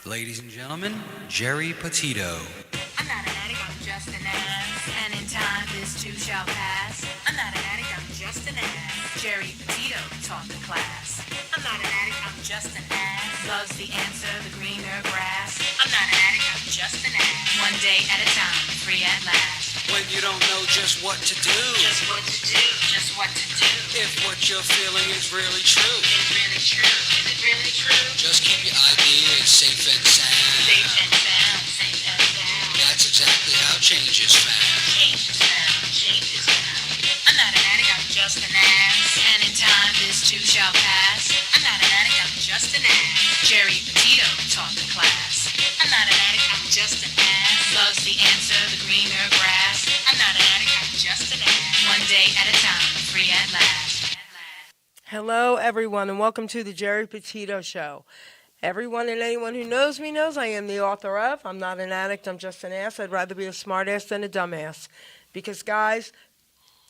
Ladies and gentlemen, Geri Petito. I'm not an addict, I'm just an ass. And in time, this too shall pass. I'm not an addict, I'm just an ass. Geri Petito taught the class. I'm not an addict, I'm just an ass. Loves the answer, the greener grass. I'm not an addict, I'm just an ass. One day at a time, free at last. When you don't know just what to do, Just what to do, just what to do. if what you're feeling is really true, Is it really true? Is it really true? just keep your ideas safe and sound. Safe and sound, safe and sound. That's exactly how change is found. Change is found, change is found. I'm not an addict, I'm just an ass. And in time, this too shall pass. I'm not an addict, I'm just an ass. Geri Petito taught the class. I'm not an addict, I'm just an ass. Loves the answer, the greener grass. I'm not an addict, I'm just an ass. One day at a time, free at last. Hello, everyone, and welcome to the Geri Petito Show. Everyone and anyone who knows me knows I am the author of I'm Not an Addict, I'm Just an Ass. I'd rather be a smart ass than a dumbass. Because, guys,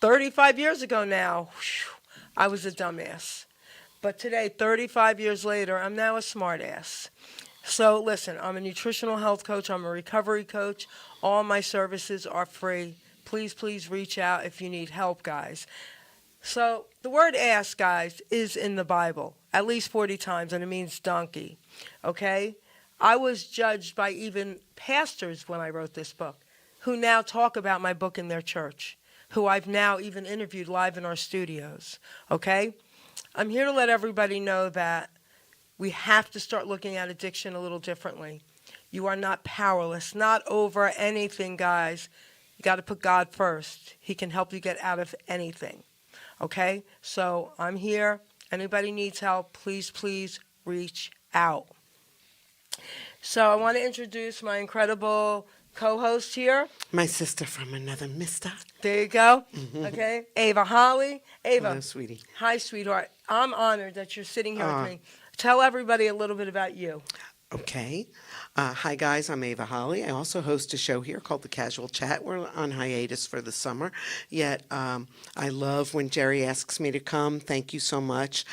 35 years ago now, I was a dumbass. But today, 35 years later, I'm now a smart ass. So, listen, I'm a nutritional health coach. I'm a recovery coach. All my services are free. Please reach out if you need help, guys. So the word ass, guys, is in the Bible at least 40 times, and it means donkey, okay? I was judged by even pastors when I wrote this book, who now talk about my book in their church, who I've now even interviewed live in our studios, okay? I'm here to let everybody know that we have to start looking at addiction a little differently. You are not powerless, not over anything, guys. You got to put God first. He can help you get out of anything. Okay, so I'm here. Anybody needs help, please reach out. So I want to introduce my incredible co-host here. My sister from another mister. There you go. Okay, Ava Holly. Ava. Hello, sweetie. Hi, sweetheart. I'm honored that you're sitting here Aw. with me. Tell everybody a little bit about you. Okay. Hi, guys. I'm Ava Holly. I also host a show here called The Casual Chat. We're on hiatus for the summer. Yet I love when Geri asks me to come. Thank you so much.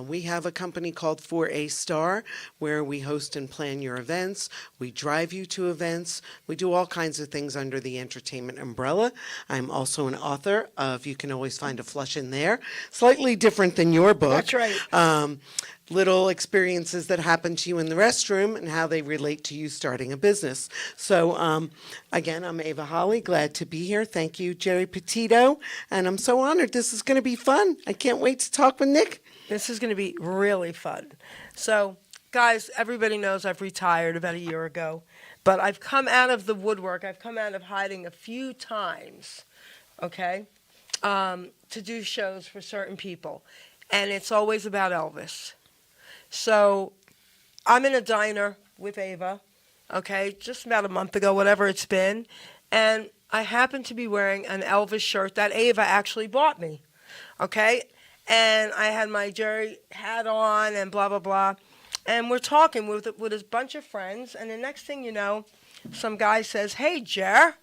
We have a company called 4A Star where we host and plan your events. We drive you to events. We do all kinds of things under the entertainment umbrella. I'm also an author of You Can Always Find a Flush in There. Slightly different than your book. That's right. Little experiences that happen to you in the restroom and how they relate to you starting a business. So, again, I'm Ava Holly. Glad to be here. Thank you, Geri Petito. And I'm so honored. This is going to be fun. I can't wait to talk with Nick. This is going to be really fun. So, guys, everybody knows I've retired about a year ago, but I've come out of the woodwork. I've come out of hiding a few times, okay, to do shows for certain people. And it's always about Elvis. So I'm in a diner with Ava, okay, just about a month ago, whatever it's been, and I happen to be wearing an Elvis shirt that Ava actually bought me, okay, and I had my Geri hat on and blah, blah, blah, and we're talking with a bunch of friends, and the next thing you know, some guy says, "Hey, Jer,"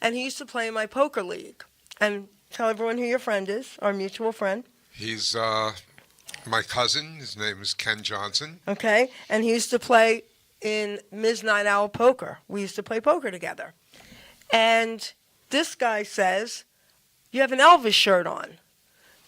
and he used to play in my poker league, and tell everyone who your friend is, our mutual friend. He's my cousin. His name is Ken Johnson. Okay, and he used to play in Ms. Night Owl Poker. We used to play poker together. And this guy says, "You have an Elvis shirt on."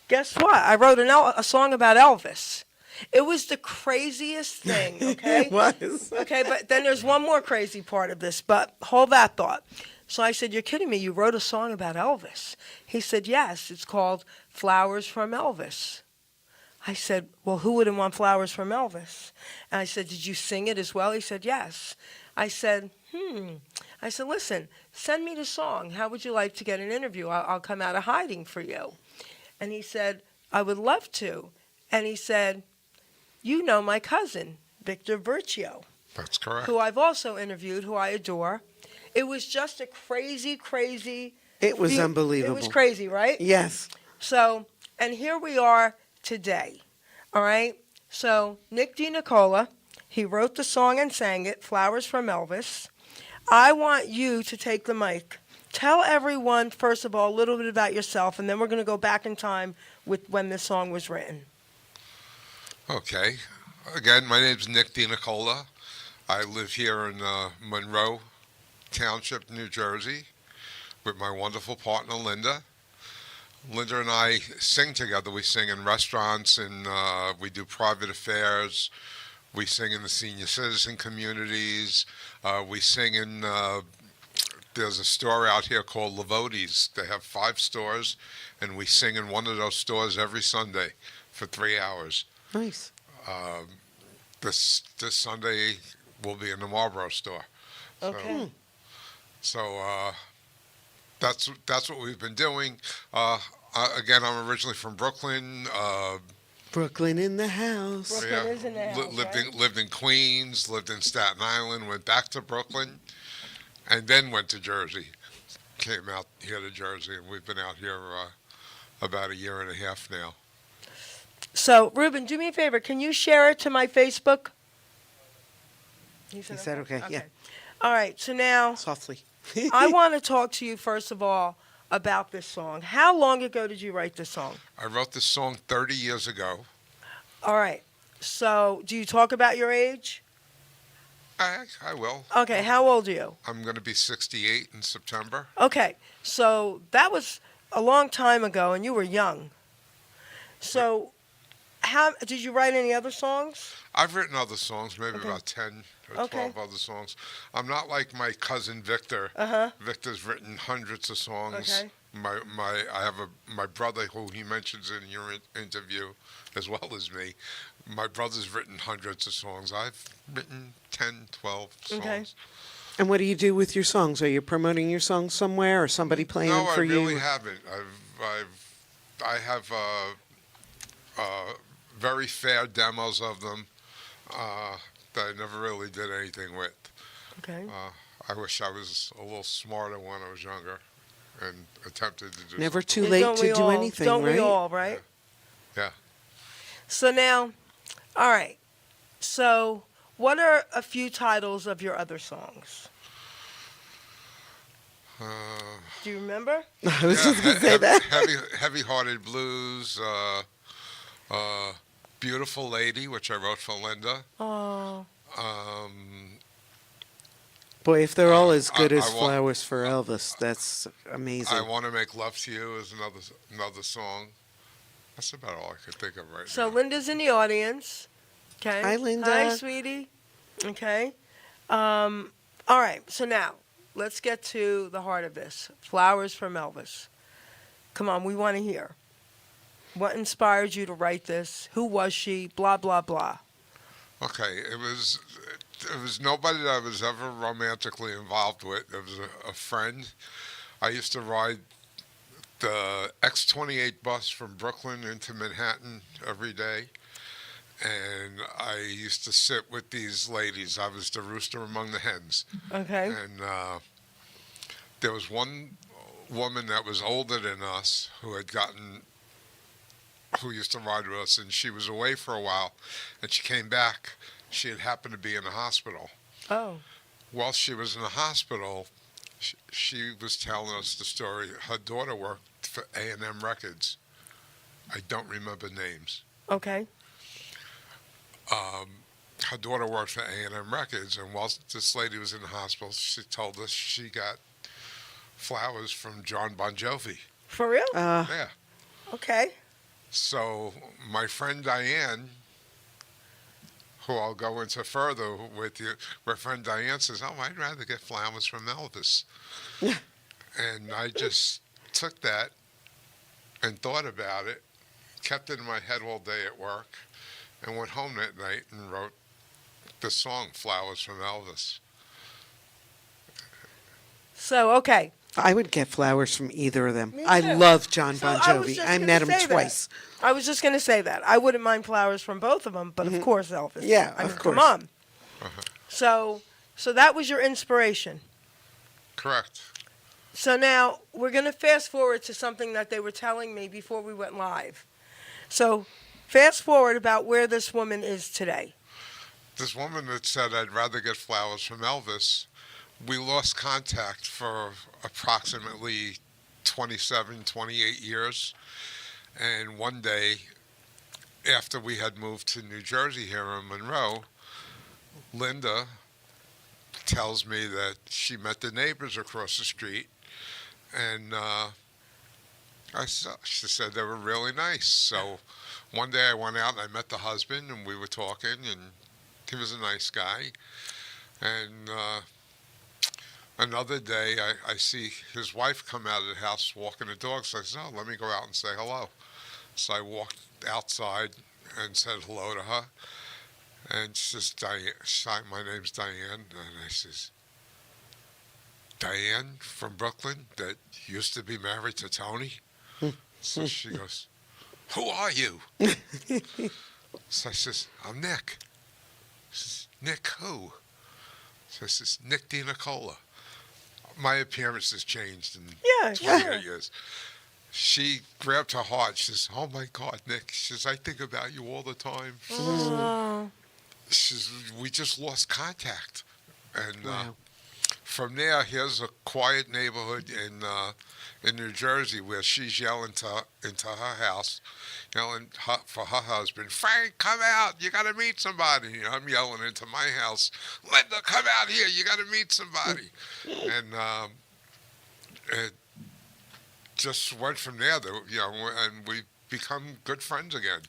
Guess what? I wrote a song about Elvis. It was the craziest thing, okay? It was. Okay, but then there's one more crazy part of this, but hold that thought. So I said, "You're kidding me, you wrote a song about Elvis?" He said, "Yes, it's called Flowers from Elvis." I said, "Well, who wouldn't want flowers from Elvis?" And I said, "Did you sing it as well?" He said, "Yes." I said, I said, "Listen, send me the song. How would you like to get an interview? I'll come out of hiding for you." And he said, "I would love to." And he said, "You know my cousin, Victor Vercio, That's correct. who I've also interviewed, who I adore." It was just a crazy. It was unbelievable. It was crazy, right? Yes. So, and here we are today, all right? So Nick DeNicola, he wrote the song and sang it, Flowers from Elvis. I want you to take the mic. Tell everyone, first of all, a little bit about yourself, and then we're going to go back in time with when this song was written. Okay. Again, my name's Nick DeNicola. I live here in Monroe Township, New Jersey, with my wonderful partner, Linda. Linda and I sing together. We sing in restaurants, and we do private affairs. We sing in the senior citizen communities. We sing in, there's a store out here called Melodies. They have 5 stores, and we sing in one of those stores every Sunday for 3 hours. Nice. This Sunday we'll be in the Marlboro store. Okay. So that's what we've been doing. Again, I'm originally from Brooklyn. Brooklyn in the house. Brooklyn is in the house, Lived in Queens, lived in Staten Island, went back to Brooklyn, and then went to Jersey. Came out here to Jersey, and we've been out here about a year and a half now. So, Ruben, do me a favor. Can you share it to my Facebook? He said okay, yeah. All right. So now Softly. I want to talk to you, first of all, about this song. How long ago did you write this song? I wrote this song 30 years ago. All right. So, do you talk about your age? I will. Okay. How old are you? I'm going to be 68 in September. Okay. So, that was a long time ago, and you were young. So, how did you write any other songs? I've written other sones, maybe Okay. about 10 or 12 other songs. I'm not like my cousin Victor. Uh-huh. Victor's written hundreds of songs. Okay. I have my brother who he mentions in your interview, as well as me. My brother's written hundreds of songs. I've written 10, 12 songs. Okay. And what do you do with your songs? Are you promoting your songs somewhere, or somebody playing them for you? No, I really haven't. I have very fair demos of them that I never really did anything with. Okay. I wish I was a little smarter when I was younger and attempted to do Never something. too late Don't to we do all? anything, Don't right? we all, right? Yeah. So now, all right. So, what are a few titles of your other songs? Do you remember? I was just going to say that. Heavy-hearted blues, Beautiful Lady, which I wrote for Linda. Oh, Boy, if they're all as good I as want- Flowers for Elvis, that's amazing. I Want to Make Love to You is another song. That's about all I could think of right so now. Linda's in the audience. Okay. Hi, Linda. Hi, sweetie. Okay. All right. So now, let's get to the heart of this. Flowers from Elvis. Come on, we want to hear. What inspired you to write this? Who was she? Blah, blah, blah. Okay, it was nobody that I was ever romantically involved with. It was a friend. I used to ride the X-28 bus from Brooklyn into Manhattan every day, and I used to sit with these ladies. I was the rooster among the hens. Okay. And there was one woman that was older than us who used to ride with us, and she was away for a while, and she came back. She had happened to be in the hospital. Oh. While she was in the hospital, she was telling us the story. Her daughter worked for A&M Records. I don't remember names. Okay. Her daughter worked for A&M Records, and while this lady was in the hospital, she told us she got flowers from John Bon Jovi. For real? Yeah. Okay. So my friend Diane, who I'll go into further with you, my friend Diane says, "Oh, I'd rather get flowers from Elvis." And I just took that and thought about it, kept it in my head all day at work, and went home that night and wrote the song "Flowers from Elvis." So, okay. I would get flowers from either of them. Me I too. love John So Bon I was Jovi. just I gonna met him say that. twice. I was just going to say that. I wouldn't mind flowers from both of them, but of course Elvis. Mm-hmm. Yeah, I of mean, course. Come on. So that was your inspiration. Correct. So now we're going to fast forward to something that they were telling me before we went live. So fast forward about where this woman is today. This woman that said, "I'd rather get flowers from Elvis," we lost contact for approximately 27, 28 years. And one day, after we had moved to New Jersey here in Monroe, Linda tells me that she met the neighbors across the street, and she said they were really nice. So one day I went out and I met the husband, and we were talking, and he was a nice guy. And another day I see his wife come out of the house walking the dog, so I said, oh, let me go out and say hello. So I walked outside and said hello to her. And she says, Diane, my name's Diane. And I says, Diane from Brooklyn that used to be married to Tony? So she goes, who are you? So I says, I'm Nick. She says, Nick who? So I says, Nick DeNicola. My appearance has changed in 20 years. She grabbed her heart. She says, oh my God, Nick. She says, I think about you all the time. She says, we just lost contact. And from there, here's a quiet neighborhood in New Jersey where she's yelling into her house, yelling for her husband, Frank, come out, you got to meet somebody. I'm yelling into my house, Linda, come out here, you got to meet somebody. And it just went from there, and we become good friends again.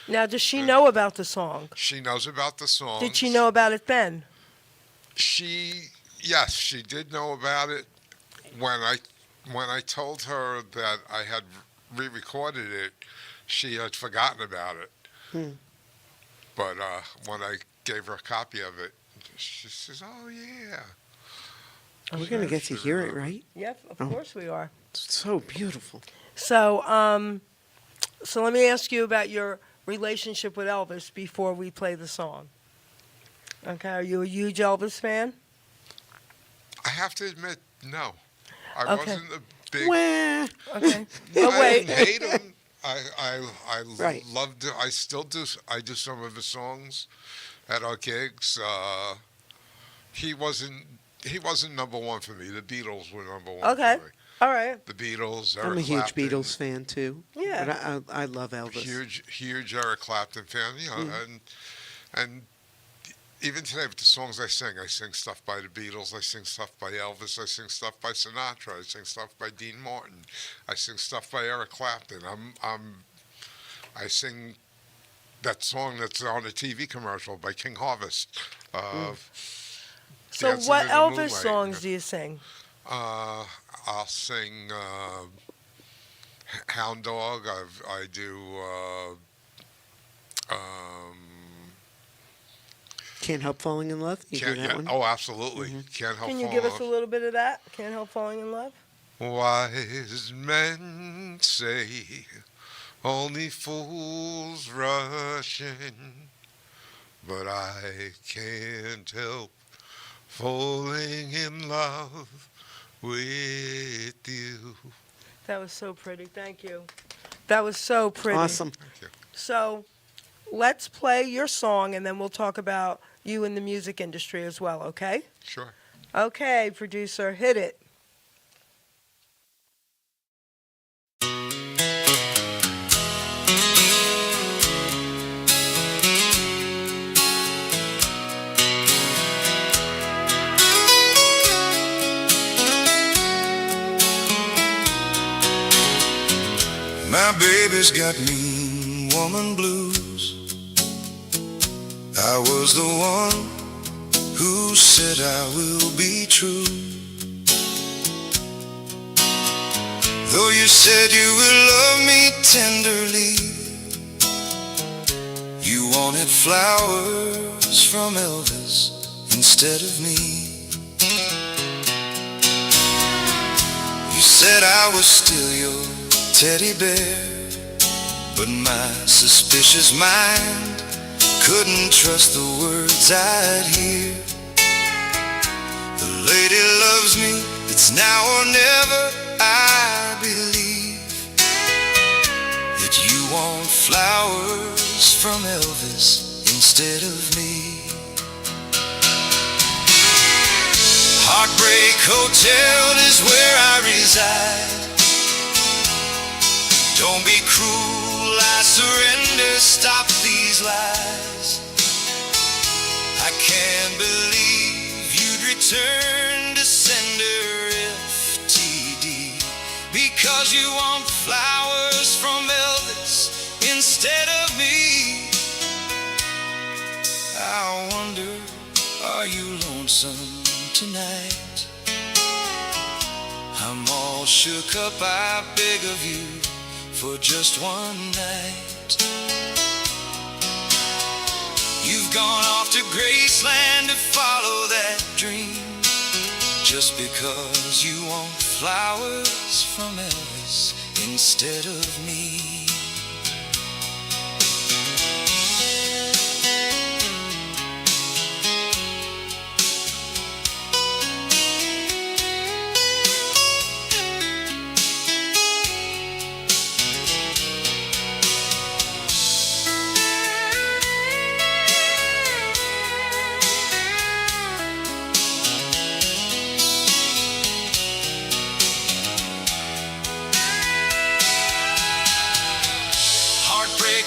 Now, does she know about the song? She knows about the song. Did she know about it then? Yes, she did know about it when I told her that I had re-recorded it. She had forgotten about it. But when I gave her a copy of it, she says, "Oh yeah." We're going to get to hear it, right? Yep, of course we are. It's so beautiful. So, so let me ask you about your relationship with Elvis before we play the song. Okay, are you a huge Elvis fan? I have to admit, no. I wasn't a big. Well, Okay. I Oh, wait. didn't hate him. I Right. loved it. I still do. I do some of his songs at our gigs. He wasn't number one for me. The Beatles were number one Okay. for me. All right. The Beatles, Eric I'm a huge Clapton. Beatles fan, too. Yeah. But I love Elvis. Huge Eric Clapton fan, and even today with the songs I sing stuff by the Beatles, I sing stuff by Elvis, I sing stuff by Sinatra, I sing stuff by Dean Martin, I sing stuff by Eric Clapton. I sing that song that's on a TV commercial by King Harvest. So Dancing what in the Elvis Moonlight. songs do you sing? I'll sing Hound Dog. I do. Can't Help Falling in Love? You do that one? Oh, absolutely. Can't help. Can you falling give in us a love. little bit of that? Can't Help Falling in Love? Wise men say only fools rush in, but I can't help falling in love with you. That was so pretty. Thank you. That was so pretty. Awesome. Thank you. So let's play your song, and then we'll talk about you in the music industry as well, okay? Sure. Okay, producer, hit it. My baby's got mean woman blues. I was the one who said I will be true. Though you said you would love me tenderly, you wanted flowers from Elvis instead of me. You said I was still your teddy bear, but my suspicious mind couldn't trust the words I'd hear. The lady loves me, it's now or never. I believe that you want flowers from Elvis instead of me. Heartbreak Hotel is where I reside. Don't be cruel, I surrender, stop these lies. I can't believe you'd return return to sender FTD because you want flowers from Elvis instead of me. I wonder, are you lonesome tonight? I'm all shook up, I beg of you, for just one night. You've gone off to Graceland to follow that dream just because you want flowers from Elvis instead of me.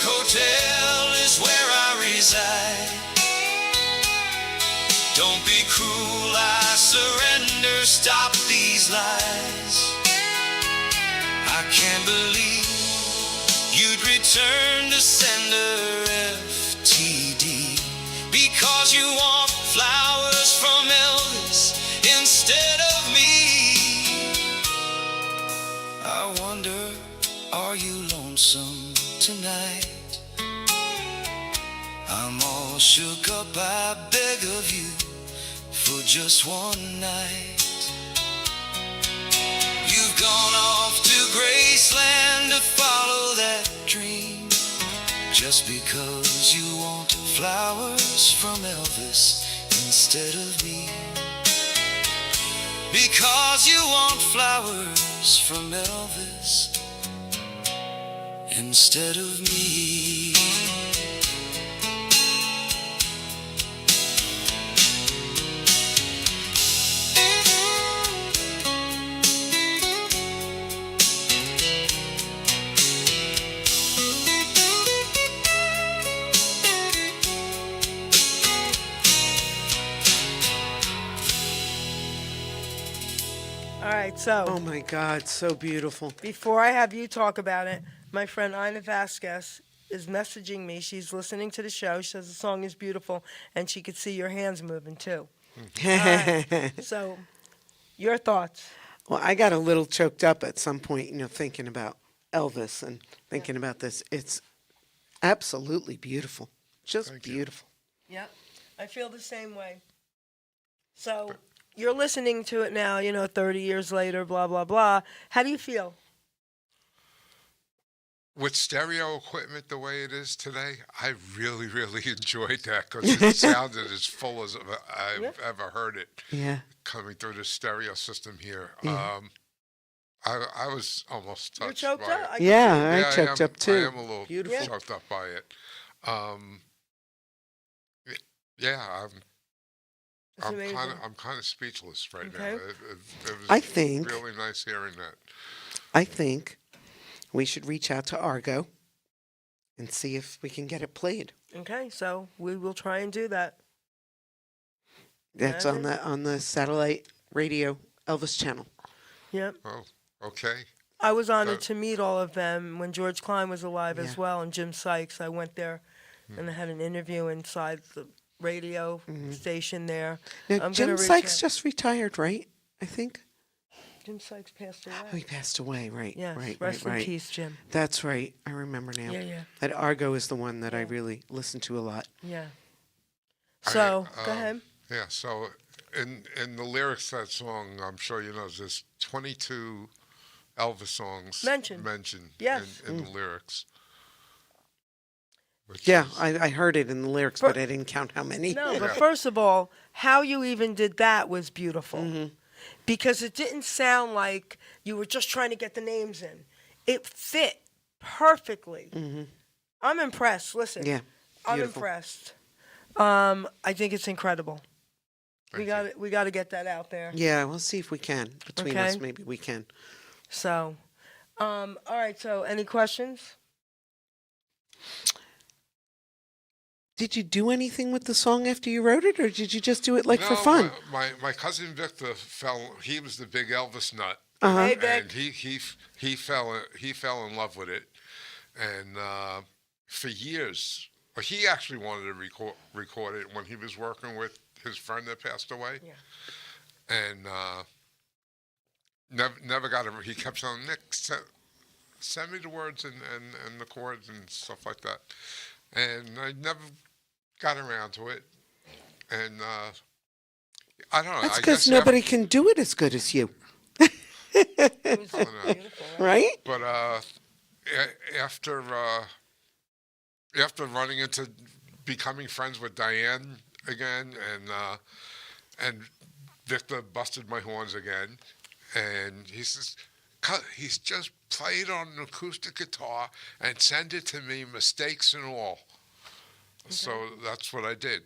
Hotel is where I reside. Don't be cruel, I surrender, stop these lies. I can't believe you'd return to sender FTD because you want flowers from Elvis instead of me. I wonder, are you lonesome tonight? I'm all shook up, I beg of you, for just one night. You've gone off to Graceland to follow that dream just because you want flowers from Elvis instead of me. Because you want flowers from Elvis instead of me. All right, so Oh my God, so beautiful. before I have you talk about it, my friend Ina Vasquez is messaging me. She's listening to the show. She says the song is beautiful, and she could see your hands moving too. So, your thoughts? Well, I got a little choked up at some point, thinking about Elvis and thinking about this. It's absolutely beautiful. Just Thank you. beautiful. Yep, I feel the same way. So, you're listening to it now, 30 years later, blah, blah, blah. How do you feel? With stereo equipment the way it is today, I really, really enjoyed that because it sounded as full as I've Yeah. ever heard it Yeah. coming through the stereo system here. Yeah. I was almost You're touched choked by up? it. I can Yeah, see it. I choked up too. I am a little Beautiful. choked up by it. Yeah, It's amazing. I'm kind of speechless right Okay. now. It was I think- really nice hearing that. I think we should reach out to Argo and see if we can get it played. Okay, so we will try and do that. That's Okay. on the satellite radio Elvis channel. Yep. Oh, okay. I was honored So- to meet all of them when George Klein was alive Yeah. as well, and Jim Sykes. I went there and I had an interview inside the radio station there. Now, I'm gonna Jim reach Sykes out. just retired, right? I think. Jim Sykes passed away. Oh, he passed away, right? Yes, right, rest right, in right. peace, Jim. That's right. I remember now. Yeah, yeah, That Argo is the one that I Yeah. really listen to a lot. yeah. So, go um, ahead. Yeah, so in the lyrics of that song, I'm sure you know, there's 22 Elvis songs Mentioned. Yes. in the lyrics. Which Yeah, is- I heard it in the lyrics, but I didn't count how many. No, but Yeah. first of all, how you even did that was beautiful. Mm-hmm. Because it didn't sound like you were just trying to get the names in. It fit perfectly. I'm impressed. Listen, Mm-hmm. Yeah, I'm beautiful. impressed. I think it's incredible. Thank We got to get that out there. Yeah, we'll see if we can. Between us, Okay. maybe we can. So, all right. So, any questions? Did you do anything with the song after you wrote it, or did you just do it like for No, fun? my cousin Victor he was the big Elvis nut. Uh-huh. Hey, Vic. And he fell in love with it, and for years, he actually wanted to record it when he was working with his friend that passed away. Yeah. And never got it. He kept saying, Nick, send me the words and the chords and stuff like that, and I never got around to it. And I don't know. That's I because guess nobody can do it as good as you, It was know. beautiful, right? right? But after running into becoming friends with Diane again, and Victor busted my horns again, and he says, he's just played on an acoustic guitar and send it to me, mistakes and all. So that's what I did.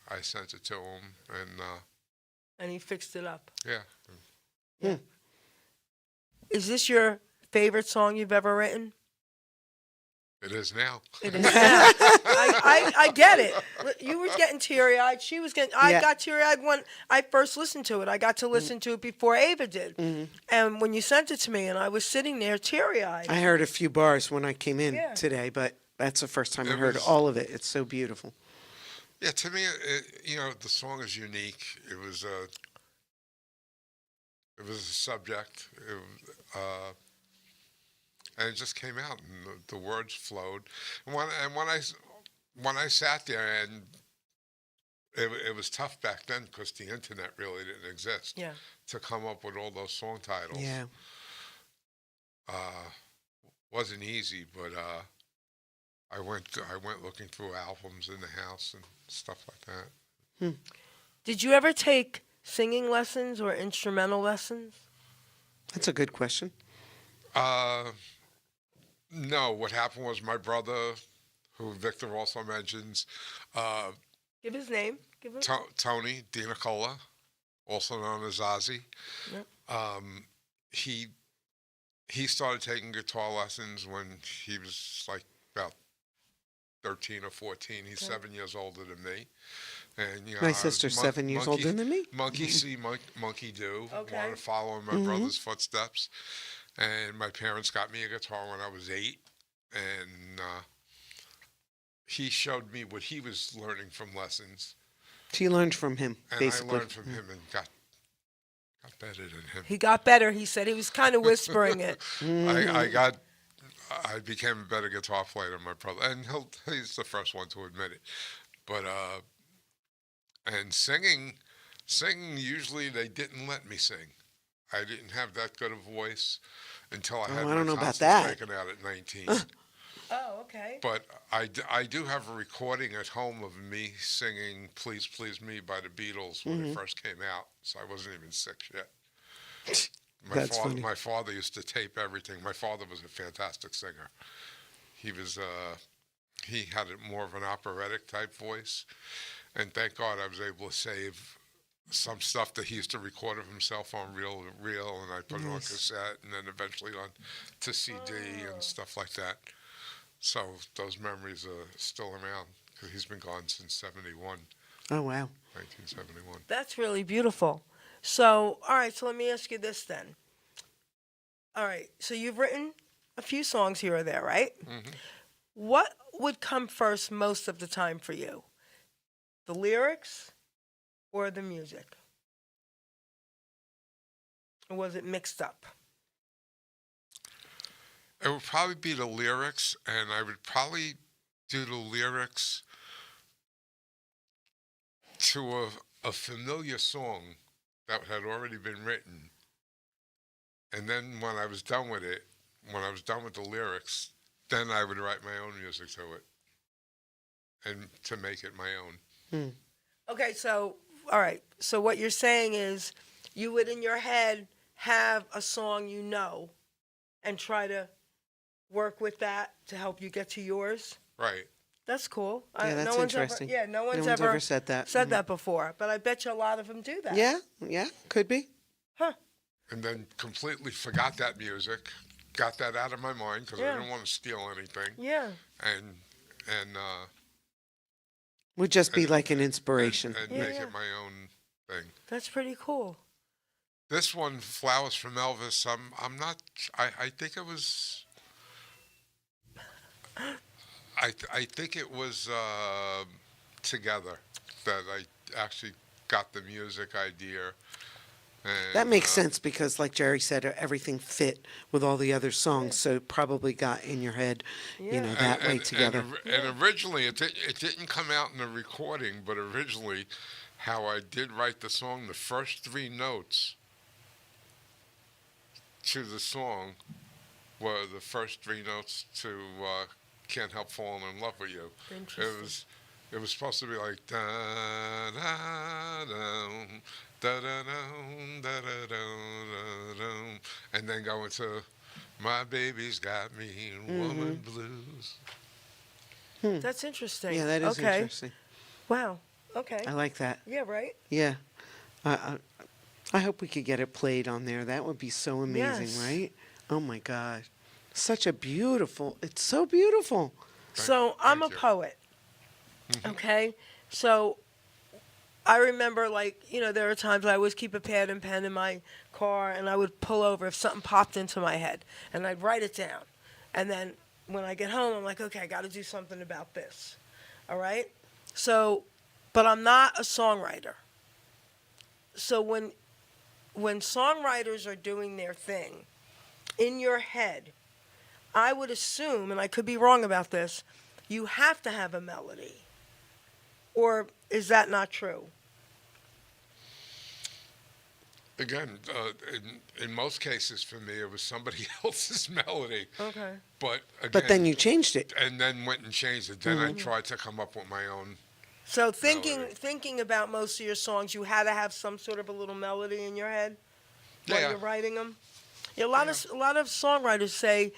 I sent it to him, And he fixed it up. yeah. Is this your favorite song you've ever written? It is now. It is. I get it. You were getting teary-eyed. She was getting. I Yeah. got teary-eyed when I first listened to it. I got to listen to it before Ava did. And when you sent it to me, and I was sitting there teary-eyed. I heard a few bars when I came in Yeah. today, but that's the first time I It heard was- all of it. It's so beautiful. Yeah, to me, the song is unique. It was a subject, and it just came out, and the words flowed. And when I sat there, and it was tough back then because the internet really didn't exist. Yeah. To come up with all those song titles. Yeah. Wasn't easy, but I went looking through albums in the house and stuff like that. Did you ever take singing lessons or instrumental lessons? That's a good question. No, what happened was my brother, who Victor also mentions, Give his name. Give him. Tony DeNicola, also known as Ozzy. Yep. He started taking guitar lessons when he was like about 13 or 14. He's 7 years older than me. And My I was sister's 7 years older than me. Monkey see, monkey do. Okay. Wanted to follow in my brother's footsteps. And my parents got me a guitar when I was 8. And he showed me what he was learning from lessons. She learned from him, And basically. I learned from him and got better than him. He got better. He said he was kind of whispering it. I became a better guitar player than my brother, and he's the first one to admit it. But and singing, usually they didn't let me sing. I didn't have that good a voice until I had I don't know my about tonsils that. taken out at 19. Oh, okay. But I do have a recording at home of me singing "Please Please Me" by the Beatles when it first came out, so I wasn't even 6 yet. That's funny. My father used to tape everything. My father was a fantastic singer. He was he had more of an operatic type voice, and thank God I was able to save some stuff that he used to record of himself on reel, and I put it on cassette, and then eventually on to CD and stuff like that. So those memories are still around because he's been gone since 71, Oh, wow. 1971. That's really beautiful. So, all right, so let me ask you this then. All right, so you've written a few songs here or there, right? What would come first most of the time for you? The lyrics or the music? Or was it mixed up? It would probably be the lyrics, and I would probably do the lyrics to a familiar song that had already been written. And then when I was done with it, when I was done with the lyrics, then I would write my own music to it and to make it my own. Okay, so, all right, so what you're saying is you would in your head have a song you know and try to work with that to help you get to yours? Right. That's cool. Yeah, that's interesting. No one's No one's ever ever said that. said that before, but I bet you a lot of them do that. Yeah, could be. Huh. And then completely forgot that music, got that out of my mind because Yeah. I didn't want to steal anything. Yeah. And Would just be and- like an inspiration. and Yeah, make yeah. it my own thing. That's pretty cool. This one, Flowers from Elvis, I'm not, I think it was, I think it was Together that I actually got the music idea. And, That makes sense because, like Jerry said, everything fit with all the other songs, so it probably got in your head, Yeah. that way together. And originally, it didn't come out in the recording, but originally, how I did write the song, the first three notes to the song were the first three notes to Can't Help Falling in Love with You. Interesting. It was supposed to be like da da da da da da da da da da, and then go into My Baby's Got Me Woman Blues. That's interesting. Yeah, that is okay. interesting. Wow. Okay. I like that. Yeah, right? Yeah. I hope we could get it played on there. That would be so amazing, Yes. right? Oh my God. It's so beautiful. So I'm a thank you. poet. Okay? So I remember, there are times I always keep a pad and pen in my car, and I would pull over if something popped into my head, and I'd write it down. And then when I get home, I'm like, okay, I got to do something about this. All right? So, but I'm not a songwriter. So when songwriters are doing their thing in your head, I would assume, and I could be wrong about this, you have to have a melody. Or is that not true? Again, in most cases for me, it was somebody else's melody. Okay. But again, But then you changed it. and then went and changed it. Then I tried to come up with my own. So Melody. thinking about most of your songs, you had to have some sort of a little melody in your head while Yeah. you're writing them. Yeah, a lot of songwriters say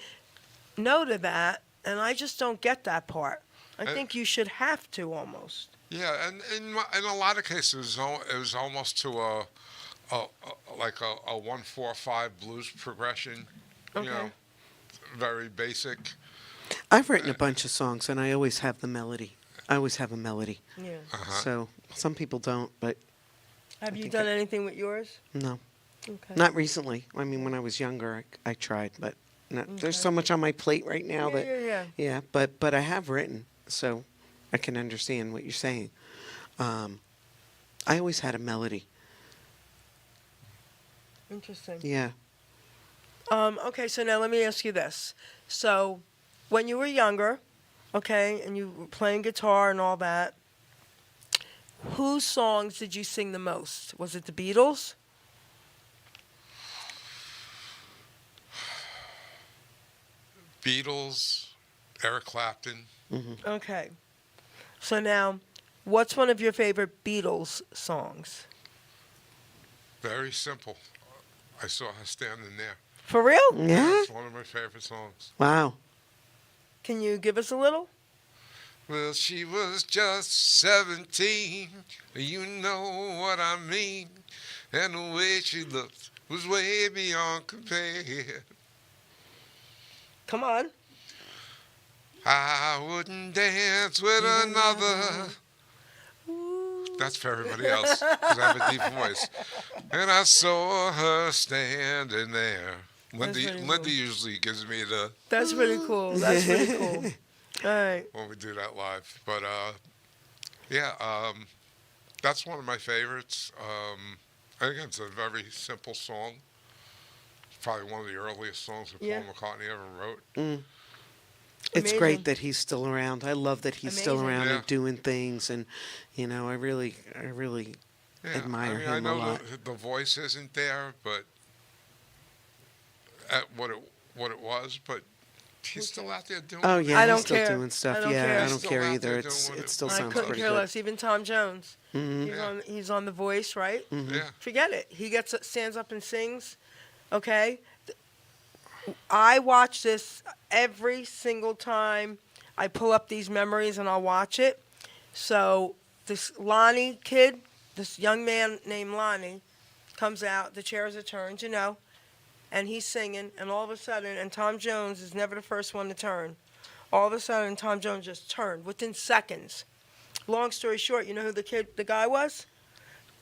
no to that, and I just don't get that part. I think you should have to almost. Yeah, and in a lot of cases, it was almost to a 1-4-5 blues progression. Okay. You know, very basic. I've written a bunch of songs, and I always have the melody. I always have a melody. Yeah. So some people don't, but Have you think done anything with yours? no. Okay. Not recently. I mean, when I was younger, I tried, but there's so much on my plate right now that Yeah. But I have written, so I can understand what you're saying. I always had a melody. Interesting. Yeah. Okay, so now let me ask you this. So, when you were younger, okay, and you were playing guitar and all that, whose songs did you sing the most? Was it the Beatles? Beatles, Eric Clapton. Okay. So now, what's one of your favorite Beatles songs? Very simple. I saw her standing there. For real? Yeah? It's one of my favorite songs. Wow. Can you give us a little? Well, she was just 17, you know what I mean. And the way she looked was way beyond compare. Come on. I wouldn't dance with another. That's for everybody else, because I have a deep voice. And I saw her standing there. pretty Linda cool. usually gives me the That's pretty cool. That's pretty cool. All right. when we do that live. But that's one of my favorites. I think it's a very simple song. It's probably one of the earliest songs that Yeah. Paul McCartney ever wrote. It's Amazing. great that he's still around. I love that he's still Amazing. around Yeah. and doing things, and I really Yeah, admire I him a know lot. the voice isn't there, but at what it was, but he's still out there doing Oh it. yeah, I he's don't still care. doing stuff. I don't Yeah, care. I He's don't still care out either. there It's doing it it. still I sounds couldn't pretty care good. less. Even Tom Jones. Yeah. He's on The Voice, right? Yeah. Forget it. He stands up and sings. Okay. I watch this every single time I pull up these memories and I'll watch it. So this Lonnie kid, this young man named Lonnie, comes out. The chairs are turned, and he's singing. And all of a sudden, and Tom Jones is never the first one to turn. All of a sudden, Tom Jones just turned within seconds. Long story short, you know who the guy was?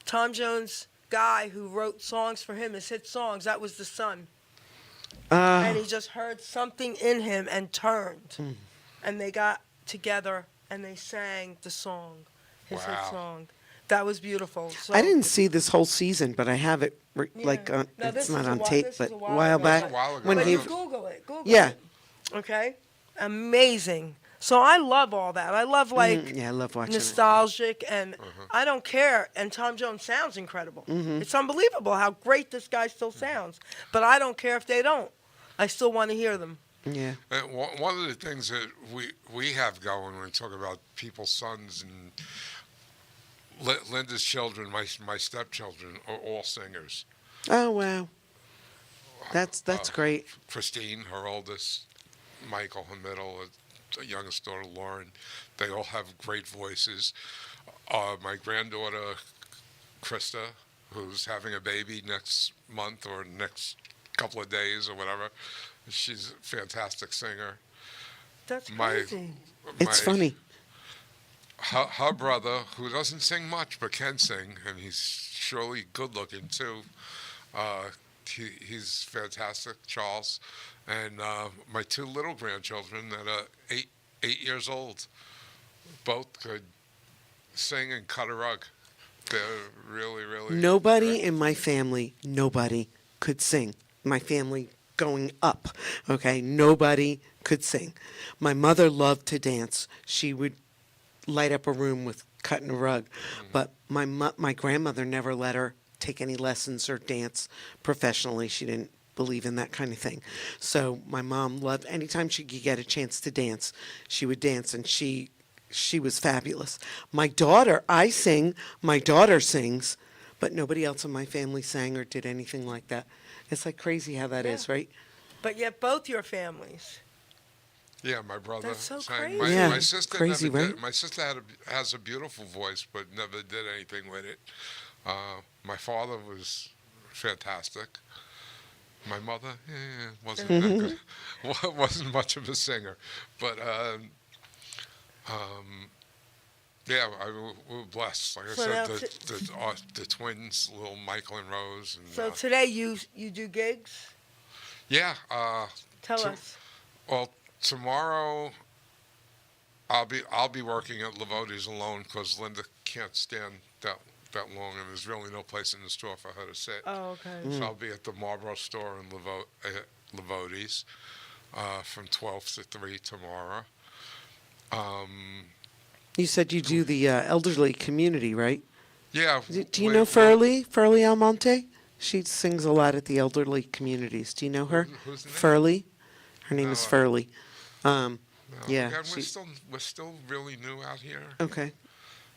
Tom Jones' guy who wrote songs for him, his hit songs. That was the son. And he just heard something in him and turned. And they got together and they sang the song, his hit Wow. song. That was beautiful. So, I didn't see this whole season, but I have it like Yeah. on, Now, it's this not is a on while- tape, this is but a a while while ago. back This is a while ago. when But he you Google it. Google Yeah. it. Okay? Amazing. So I love all that. I love like yeah, I love watching nostalgic and I don't care. And Tom Jones sounds incredible. It's unbelievable how great this guy still sounds. But I don't care if they don't. I still want to hear them. it. Yeah. And one of the things that we have going when we talk about people's sons and Linda's children, my stepchildren, are all singers. Oh wow. That's great. Christine, her oldest, Michael, her middle, the youngest daughter, Lauren, they all have great voices. My granddaughter, Krista, who's having a baby next month or next couple of days or whatever, she's a fantastic singer. That's My- crazy. It's My- funny. Her brother, who doesn't sing much but can sing, and he's surely good looking too. He's fantastic, Charles. And my two little grandchildren that are 8 years old, both could sing and cut a rug. They're really, really. Nobody good. in my family, nobody could sing. My family going up, okay? Nobody could sing. My mother loved to dance. She would light up a room with cutting a rug. But my grandmother never let her take any lessons or dance professionally. She didn't believe in that kind of thing. So my mom loved, anytime she could get a chance to dance, she would dance, and she was fabulous. My daughter, I sing, my daughter sings, but nobody else in my family sang or did anything like that. It's like crazy how that is, right? But yet both your families. Yeah, my brother. That's so sang. crazy. Yeah, My sister crazy, never right? did. My sister has a beautiful voice, but never did anything with it. My father was fantastic. My mother, wasn't that good. Wasn't much of a singer, but yeah, we were blessed. Like I So said, now the twins, little Michael and Rose, and So today you do gigs? yeah. Tell to- us. Well, tomorrow I'll be working at Levodi's alone because Linda can't stand that long, and there's really no place in the store for her to sit. Oh, okay. So I'll be at the Marlboro store in Levodi's from 12 to 3 tomorrow. You said you do the elderly community, right? Yeah. Do you know Furley Almonte? She sings a lot at the elderly communities. Do you know her? Who's the name? Furley. Her name No, is I- Furley. No, Yeah, again, she- we're still really new out here. Okay.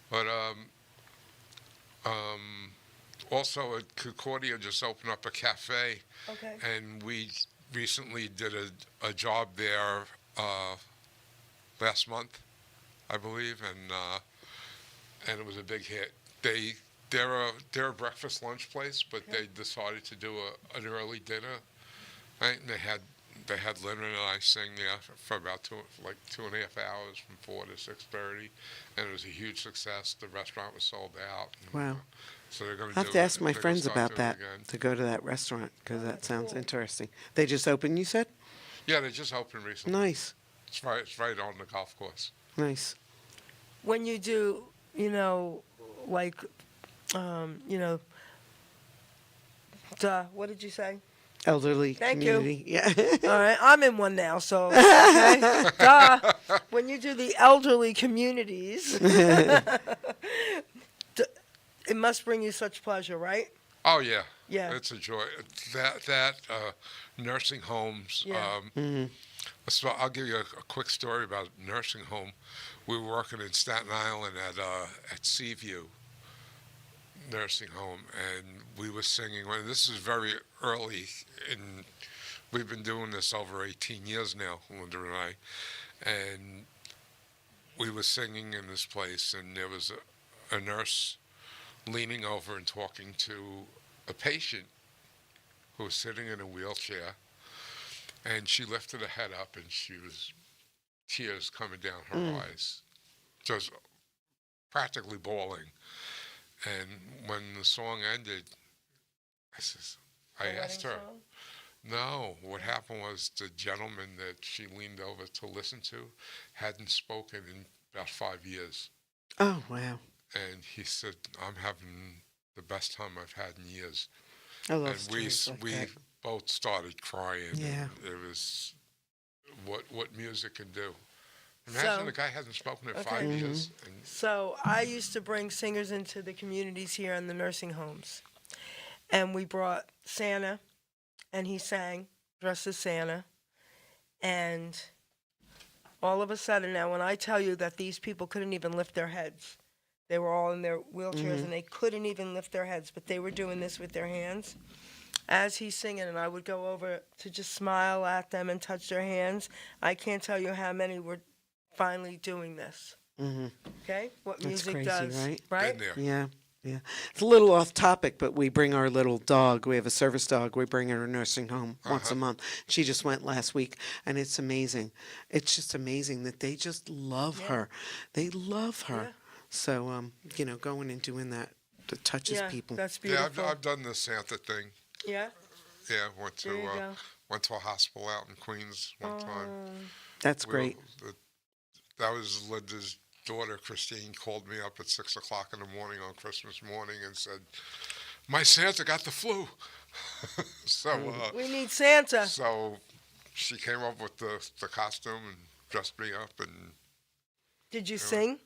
But also at Concordia just opened up a cafe, Okay. and we recently did a job there last month, I believe, and it was a big hit. They're a breakfast lunch place, but they decided to do an early dinner, right? And they had Linda and I sing there for about 2.5 hours from 4 to 6:30, and it was a huge success. The restaurant was sold out. And, Wow. so they're going I have to ask my friends about that, to go to that restaurant, because that sounds interesting. They just opened, you said? Yeah, they just opened recently. Nice, It's right on the golf course. nice. When you do, like, what did you say? Elderly Thank you. community. Yeah. All right, I'm in one now, so okay. Duh. When you do the elderly communities, it must bring you such pleasure, right? Oh yeah, Yeah. it's a joy. That nursing homes. Yeah. So I'll give you a quick story about nursing home. We were working in Staten Island at Seaview Nursing Home, and we were singing. Well, this is very early, and we've been doing this over 18 years now, Linda and I, and we were singing in this place, and there was a nurse leaning over and talking to a patient who was sitting in a wheelchair, and she lifted her head up, and she was tears coming down her eyes, just practically bawling. And when the song ended, I asked her, no, what happened was the gentleman that she leaned over to listen to hadn't spoken in about 5 years. Oh, wow. And he said, I'm having the best time I've had in years. I love And we stories like we that. both started crying. Yeah. And it was what music can do. Imagine So- the guy hasn't spoken in Okay. 5 years. And So I used to bring singers into the communities here in the nursing homes. And we brought Santa, and he sang, dressed as Santa. And all of a sudden now, when I tell you that these people couldn't even lift their heads, they were all in their wheelchairs and they couldn't even lift their heads, but they were doing this with their hands. As he's singing, and I would go over to just smile at them and touch their hands. I can't tell you how many were finally doing this. Mm-hmm. Okay? What That's music crazy, does. right? been there. Yeah, yeah. It's a little off topic, but we bring our little dog. We have a service dog. We bring her to a nursing home once a month. She just went last week, and it's amazing. It's just amazing that they just love her. They love her. Yeah. So, going and doing that touches Yeah, people. that's Yeah, beautiful. I've done the Santa thing. Yeah? Yeah, went There you go. to a hospital out in Queens one time. That's We great. were- that was Linda's daughter, Christine, called me up at 6 o'clock in the morning on Christmas morning and said, my Santa got the flu. We need Santa. So she came up with the costume and dressed me up. And Did you sing?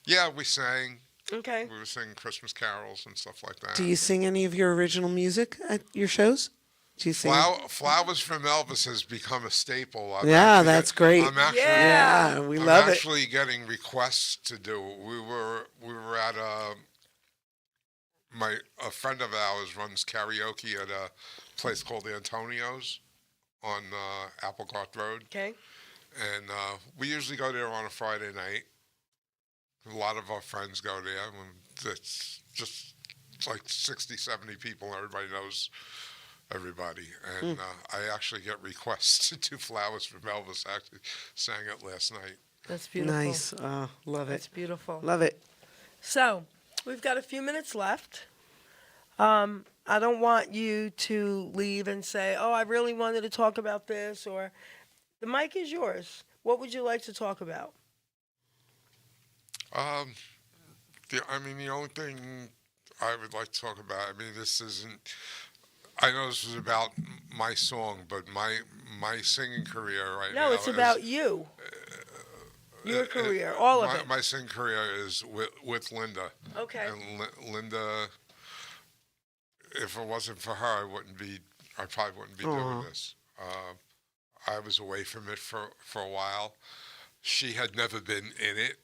yeah, we sang. Okay. We were singing Christmas carols and stuff like that. Do you sing any of your original music at your shows? Do you sing? Flowers from Elvis has become a staple. Yeah, that's great. I'm actually, Yeah, we I'm love it. actually getting requests to do. We were at a friend of ours runs karaoke at a place called Antonio's on Applegarth Road, Okay. and we usually go there on a Friday night. A lot of our friends go there. It's just like 60, 70 people. Everybody knows everybody. And I actually get requests to do Flowers from Elvis. I actually sang it last night. That's beautiful. Nice. Love That's it. beautiful. Love it. So, we've got a few minutes left. I don't want you to leave and say, oh, I really wanted to talk about this, or the mic is yours. What would you like to talk about? The only thing I would like to talk about, this isn't, I know this was about my song, but my singing career right now No, it's about you. Your career, all of it. My singing career is with Linda. Okay. And Linda, if it wasn't for her, I probably wouldn't be doing this. I was away from it for a while. She had never been in it.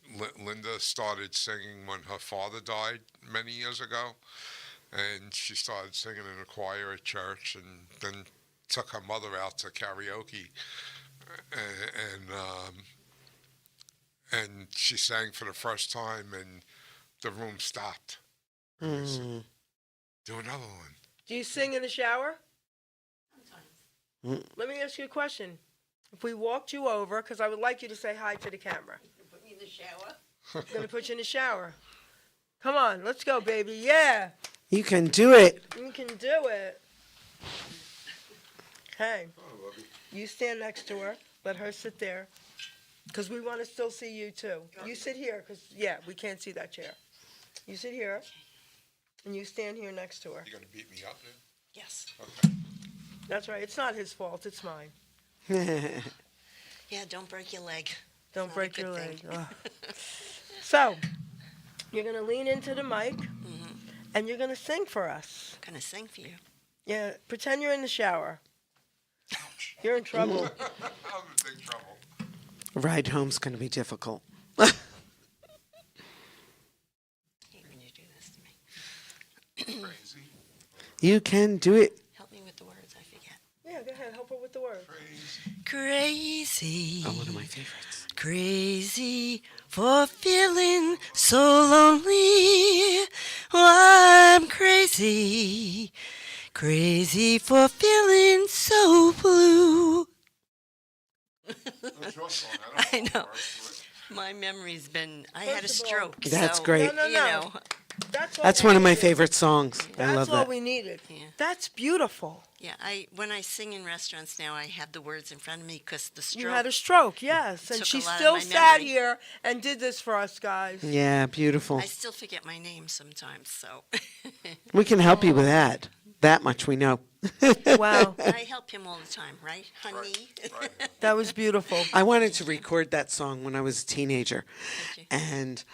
Linda started singing when her father died many years ago, and she started singing in a choir at church, and then took her mother out to karaoke, and she sang for the first time, and the room stopped. And I said, do another one. Do you sing in the shower? Let me ask you a question. If we walked you over, because I would like you to say hi to the camera. Put me in the shower. I'm going to put you in the shower. Come on, let's go, baby. Yeah, You can do it. you can do it. Hey, you stand next to her. Let her sit there. Because we want to still see you, too. You sit here, because, we can't see that chair. You sit here, and you stand here next to her. You gonna beat me up now? Yes. Okay. That's right. It's not his fault. It's mine. Yeah, don't break your leg. Don't Not a break good your thing. leg. Ugh. So, you're going to lean into the mic, and you're going to sing for us. I'm gonna sing for you. Yeah, pretend you're in the shower. You're in trouble. I'm in big trouble. Ride home's going to be difficult. I hate when you do this to me. Crazy. You can do it. Help me with the words, I forget. Yeah, go ahead. Help her with the words. Crazy. Oh, one of my favorites. Crazy for feeling so lonely. I'm crazy. Crazy for feeling so blue. That's your song. I know. My memory's been, I had a First of all- stroke. That's so, great. No, no, You no. know, That's all That's we one of my needed. favorite songs. I That's love all that. we needed. Yeah. That's beautiful. yeah, when I sing in restaurants now, I have the words in front of me because the stroke. You had a stroke, yes. And took she a lot of still my sat memory. here and did this for us, guys. Yeah, beautiful. I still forget my name sometimes, so We can help you with that. That much we know. Wow, I help him all the time, right, honey? Right. that was beautiful. I wanted to record that song when I was a teenager, Thank you. and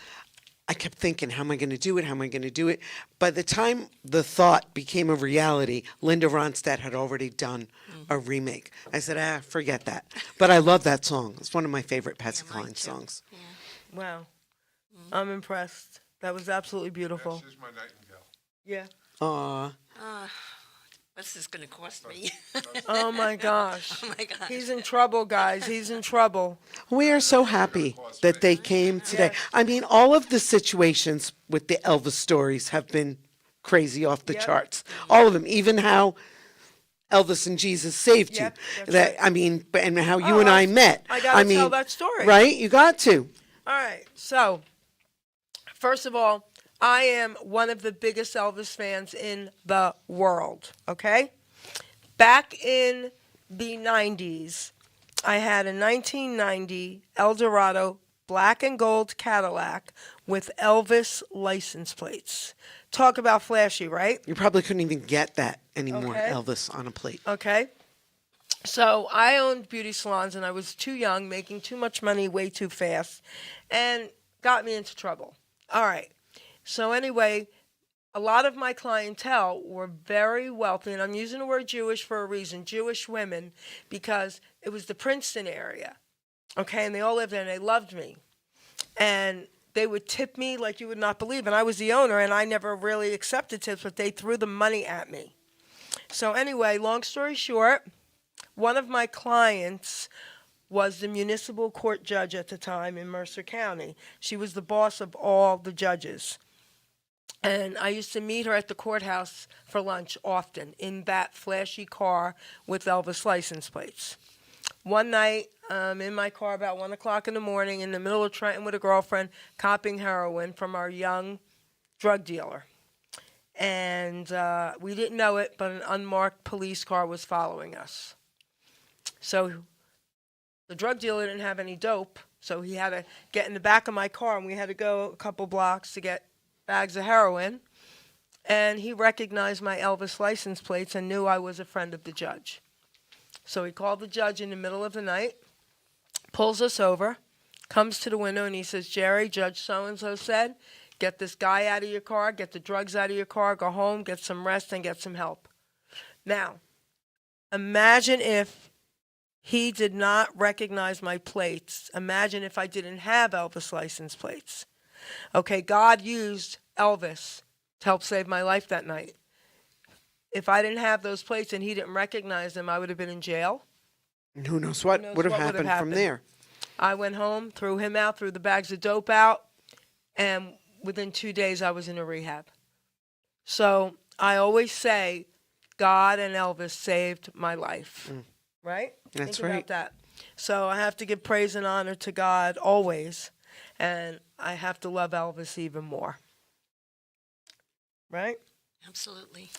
I kept thinking, how am I going to do it? How am I going to do it? By the time the thought became a reality, Linda Ronstadt had already done a remake. I said, forget that. But I love that song. It's one of my favorite Patsy mine Cline too. songs. Yeah. Wow. I'm impressed. That was absolutely beautiful. She's my nightingale. Yeah. Aw. What's this going to cost me? Oh my gosh. Oh my gosh. He's in trouble, guys. He's in trouble. We are so happy that they came today. I mean, all of the situations with the Elvis stories have been crazy off the Yep. charts. All of them, even how Elvis and Jesus saved Yep, you. that's That right. I mean, and how you Oh, and I met. I gotta mean, tell that story. right? You got to. All right. So, first of all, I am one of the biggest Elvis fans in the world. Okay? Back in the 90s, I had a 1990 Eldorado black and gold Cadillac with Elvis license plates. Talk about flashy, right? You probably couldn't even get that anymore, Okay. Elvis on a plate. Okay. So I owned beauty salons and I was too young, making too much money way too fast, and got me into trouble. All right. So anyway, a lot of my clientele were very wealthy, and I'm using the word Jewish for a reason, Jewish women, because it was the Princeton area. Okay, and they all lived there and they loved me. And they would tip me like you would not believe. And I was the owner and I never really accepted tips, but they threw the money at me. So anyway, long story short, one of my clients was the municipal court judge at the time in Mercer County. She was the boss of all the judges. And I used to meet her at the courthouse for lunch often in that flashy car with Elvis license plates. One night, in my car about 1 o'clock in the morning in the middle of Trenton with a girlfriend, copying heroin from our young drug dealer. And we didn't know it, but an unmarked police car was following us. So the drug dealer didn't have any dope, so he had to get in the back of my car, and we had to go a couple blocks to get bags of heroin. And he recognized my Elvis license plates and knew I was a friend of the judge. So he called the judge in the middle of the night, pulls us over, comes to the window, and he says, Jerry, Judge so-and-so said, get this guy out of your car, get the drugs out of your car, go home, get some rest, and get some help. Now, imagine if he did not recognize my plates. Imagine if I didn't have Elvis license plates. Okay, God used Elvis to help save my life that night. If I didn't have those plates and he didn't recognize them, I would have been in jail. And who knows what knows would have what would have happened from happened. there. I went home, threw him out, threw the bags of dope out, and within 2 days I was in a rehab. So I always say God and Elvis saved my life. Right? That's Think right. about that. So I have to give praise and honor to God always, and I have to love Elvis even more. Right? Absolutely.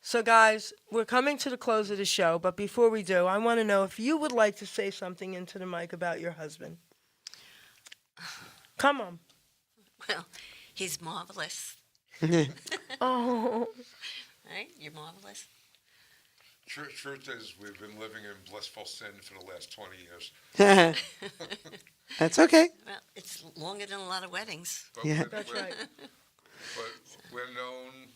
So, guys, we're coming to the close of the show, but before we do, I want to know if you would like to say something into the mic about your husband. Come on. Well, he's marvelous. Oh, Right? You're marvelous. Truth is, we've been living in blissful sin for the last 20 years. That's okay. Well, it's longer than a lot of weddings. But Yeah. that's right. But we're known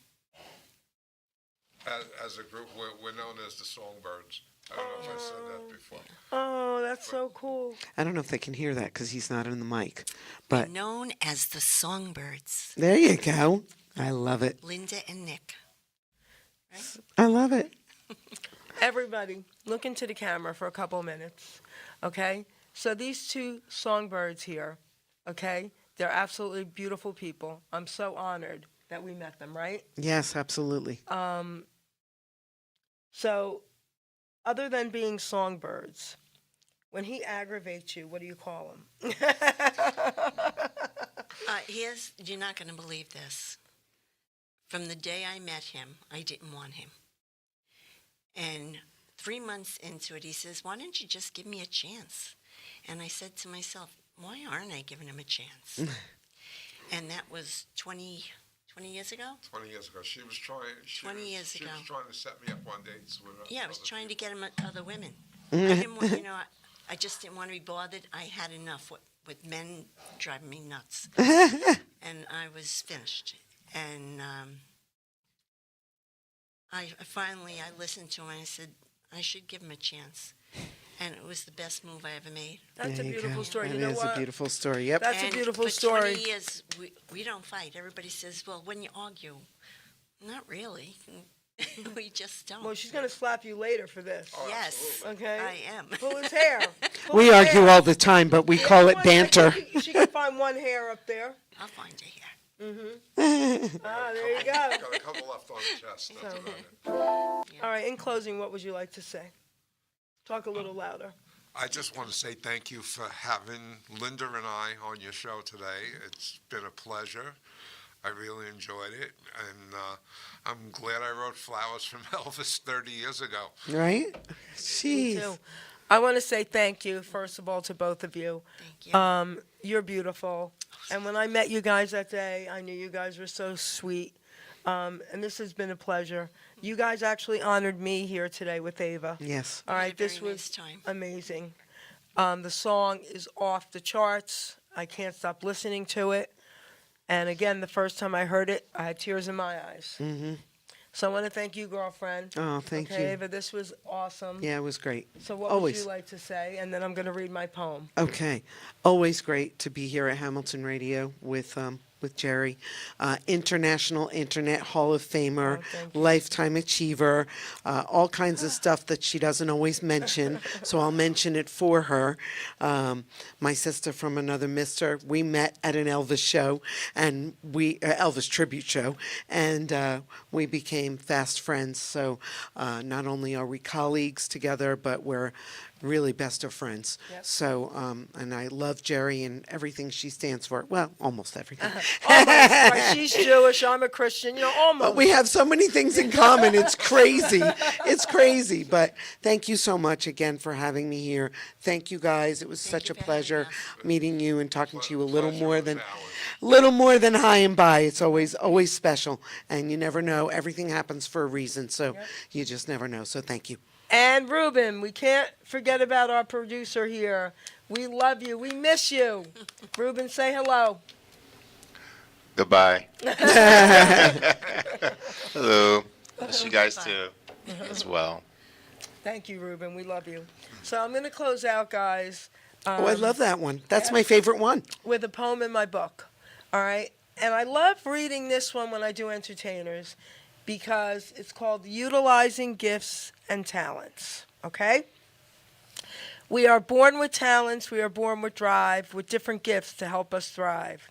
as a group. We're known as the Songbirds. I don't know if I said that before. Oh, that's so cool. I don't know if they can hear that because he's not in the mic. They're But known as the Songbirds. there you go. I love it. Linda and Nick. I love it. Everybody, look into the camera for a couple minutes, okay? So these two songbirds here, okay, they're absolutely beautiful people. I'm so honored that we met them, right? Yes, absolutely. So other than being songbirds, When he aggravates you, what do you call him? You're not going to believe this. From the day I met him, I didn't want him. And 3 months into it, he says, why don't you just give me a chance? And I said to myself, why aren't I giving him a chance? And that was 20 years ago? 20 years ago. She was trying. She 20 was, years she ago. was trying to set me up on dates with. Yeah, I was other trying to people. get him at other women. I didn't want, I just didn't want to be bothered. I had enough with men driving me nuts. And I was finished. And I listened to him and I said, I should give him a chance. And it was the best move I ever made. That's There a you beautiful go. story. That You know is what? a beautiful story. Yep. That's a And beautiful for story. 20 years, we don't fight. Everybody says, well, when you argue, not really. We just don't. Well, she's going to slap you later for this. Oh, Yes, absolutely. Okay? I am. Pull his hair. Pull We his argue hair. all the time, but we call it banter. She can find one hair up there. I'll find you here. Ah, there you go. Got a couple left on the chest. That's about it. All right, in closing, what would you like to say? Talk a little louder. I just want to say thank you for having Linda and I on your show today. It's been a pleasure. I really enjoyed it, and I'm glad I wrote Flowers from Elvis 30 years ago. Right? Me Jeez. too. I want to say thank you, first of all, to both of you. Thank you. You're beautiful. And when I met you guys that day, I knew you guys were so sweet. And this has been a pleasure. You guys actually honored me here today with Ava. Yes. All It was right, a this very was nice time. amazing. The song is off the charts. I can't stop listening to it. And again, the first time I heard it, I had tears in my eyes. Mm-hmm. So I want to thank you, girlfriend. Oh, thank Okay, you. Ava, this was awesome. Yeah, it was great. So what Always. would you like to say? And then I'm going to read my poem. Okay. Always great to be here at Hamilton Radio with Geri. International Internet Hall of Famer, Oh, thank you. Lifetime Achiever, all kinds of stuff that she doesn't always mention, so I'll mention it for her. My sister from another mister, we met at an Elvis show, and Elvis tribute show, and we became fast friends. So not only are we colleagues together, but we're really best of friends. Yep. So, and I love Geri and everything she stands for. Well, almost everything. Almost. Right? She's Jewish. I'm a Christian. Almost. But we have so many things in common. It's crazy. It's crazy. But thank you so much again for having me here. Thank you guys. It was Thank such you a for having pleasure us. meeting you and talking to you a little Pleasure more was than ours. high and by. It's always special. And you never know. Everything happens for a reason. So you just never know. So thank you. And Ruben, we can't forget about our producer here. We love you. We miss you. Ruben, say hello. Goodbye. Hello. Miss you guys too, as well. Thank you, Ruben. We love you. So I'm going to close out, guys, Oh, I love that one. That's my favorite one. with a poem in my book. All right? And I love reading this one when I do entertainers because it's called Utilizing Gifts and Talents. Okay? We are born with talents. We are born with drive, with different gifts to help us thrive.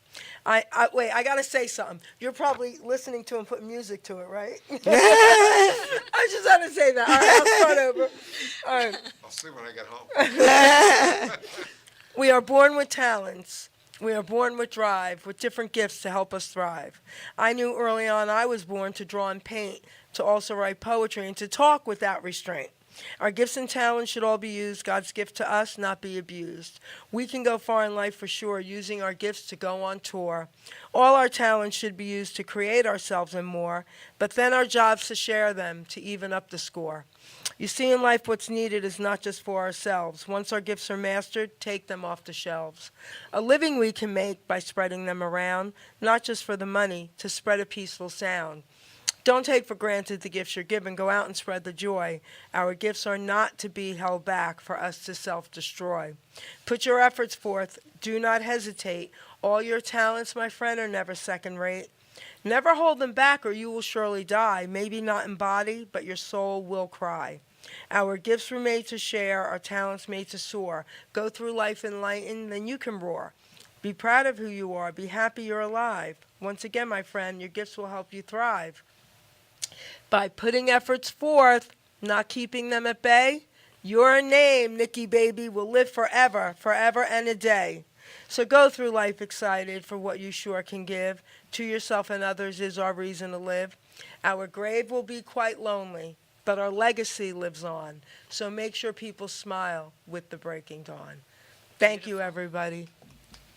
Wait, I got to say something. You're probably listening to and putting music to it, right? I just had to say that. All right, I'll start over. All right. I'll see when I get home. We are born with talents. We are born with drive, with different gifts to help us thrive. I knew early on I was born to draw and paint, to also write poetry, and to talk without restraint. Our gifts and talents should all be used, God's gift to us, not be abused. We can go far in life for sure, using our gifts to go on tour. All our talents should be used to create ourselves and more, but then our job's to share them, to even up the score. You see, in life, what's needed is not just for ourselves. Once our gifts are mastered, take them off the shelves. A living we can make by spreading them around, not just for the money, to spread a peaceful sound. Don't take for granted the gifts you're given. Go out and spread the joy. Our gifts are not to be held back for us to self-destroy. Put your efforts forth. Do not hesitate. All your talents, my friend, are never second rate. Never hold them back or you will surely die. Maybe not in body, but your soul will cry. Our gifts were made to share, our talents made to soar. Go through life enlightened, then you can roar. Be proud of who you are. Be happy you're alive. Once again, my friend, your gifts will help you thrive. By putting efforts forth, not keeping them at bay, Your name, Nikki baby, will live forever, forever and a day. So go through life excited for what you sure can give. To yourself and others is our reason to live. Our grave will be quite lonely, but our legacy lives on. So make sure people smile with the breaking dawn. Thank you, everybody.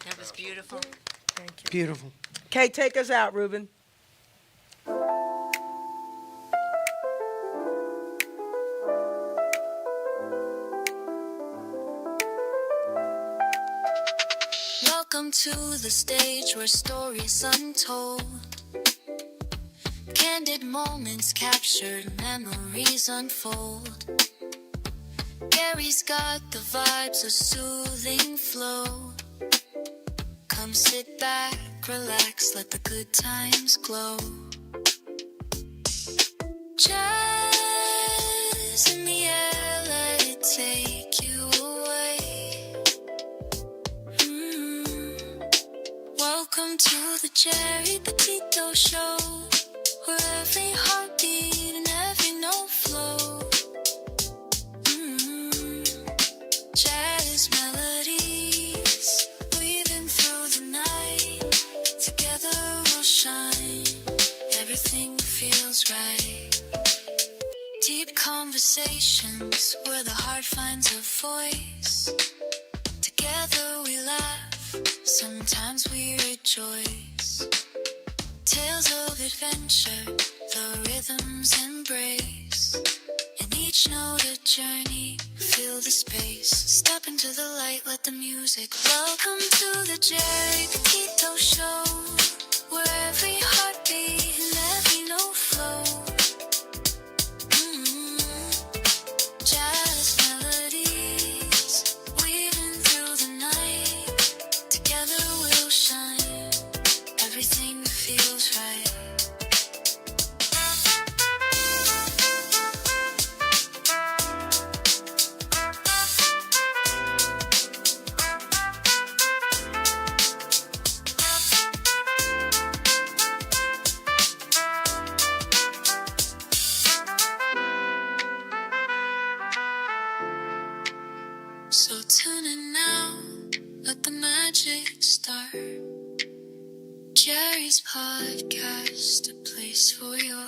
That was beautiful. Thank you. Beautiful. Okay, take us out, Ruben. Welcome to the stage where stories untold, candid moments captured, memories unfold. Gary's got the vibes, a soothing flow. Come sit back, relax, let the good times glow. Jazz in the air, let it take you away. Welcome to the Geri Petito Show, where every heartbeat and every note flow. Jazz melodies, weaving through the night. Together we'll shine, everything feels right. Deep conversations where the heart finds a voice. Together we laugh, sometimes we rejoice. Tales of adventure, the rhythms embrace. In each note a journey, feel the space. Step into the light, let the music. Welcome to the Geri Petito Show, where every heartbeat and every note flow. Jazz melodies, weaving through the night. Together we'll shine, everything feels right. So tune in now, let the magic start. Jerry's podcast, a place for your